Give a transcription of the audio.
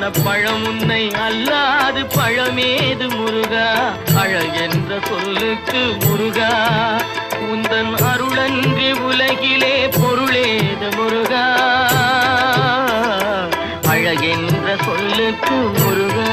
அழகான பழம் உன்னை அல்லாது பழமேது முருகா அழகென்ற சொல்லுக்கு முருகா உந்தன் அருளன்றி உலகிலே பொருளேது முருகா அழகென்ற சொல்லுக்கு முருகா